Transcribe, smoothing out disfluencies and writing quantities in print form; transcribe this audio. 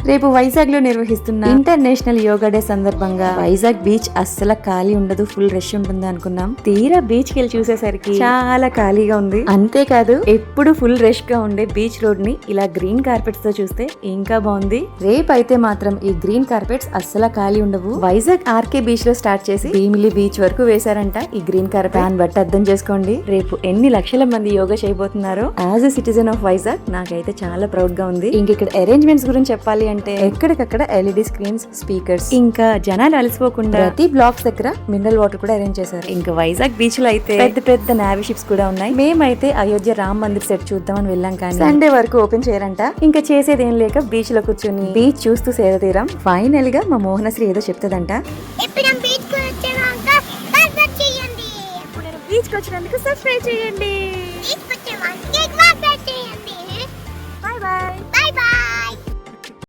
రేపు వైజాగ్ లో నిర్వహిస్తున్న ఇంటర్నేషనల్ యోగా డే సందర్భంగా వైజాగ్ బీచ్ అస్సలు ఖాళీ ఉండదు, ఫుల్ రష్ ఉంటుంది అనుకున్నాం. తీరా బీచ్ కి వెళ్ళి చూసేసరికి చాలా ఖాళీగా ఉంది. అంతేకాదు ఎప్పుడు ఫుల్ రష్ గా ఉండే బీచ్ రోడ్ ని ఇలా గ్రీన్ కార్పెట్స్ తో చూస్తే ఇంకా బాగుంది. రేపు అయితే మాత్రం ఈ గ్రీన్ కార్పెట్స్ అస్సలు ఖాళీ ఉండవు. వైజాగ్ ఆర్కే బీచ్ లో స్టార్ట్ చేసి భీమిలి బీచ్ వరకు వేశారంట ఈ గ్రీన్ కార్పెట్. దాన్ని బట్టి అర్థం చేసుకోండి రేపు ఎన్ని లక్షల మంది యోగా చేయబోతున్నారో. As a citizen of Vizag నాకైతే చాలా ప్రౌడ్ గా ఉంది. ఇంక ఇక్కడ అరేంజ్మెంట్స్ గురించి చెప్పాలి అంటే ఎక్కడికక్కడ ఎల్ఈడి స్క్రీన్స్, స్పీకర్స్, ఇంకా జనాలు అలసిపోకుండా ప్రతి బ్లాక్స్ దగ్గర మినరల్ వాటర్ కూడా అరేంజ్ చేశారు. ఇంకా వైజాగ్ బీచ్ లో అయితే పెద్ద పెద్ద నావీ షిప్స్ కూడా ఉన్నాయి. మేమైతే అయోధ్య రామ్ మందిర్ సెట్ చూద్దామని వెళ్ళాం, కానీ సండే వరకు ఓపెన్ చేయరంట. ఇంకా చేసేది ఏం లేక బీచ్ లో కూర్చొని బీచ్ చూస్తూ సేద తీరాం. ఫైనల్ గా మా మోహనశ్రీ ఏదో చెప్తుందంట. బీచ్ కి వచ్చినందుకు సబ్స్క్రైబ్ చేయండి. Bye bye.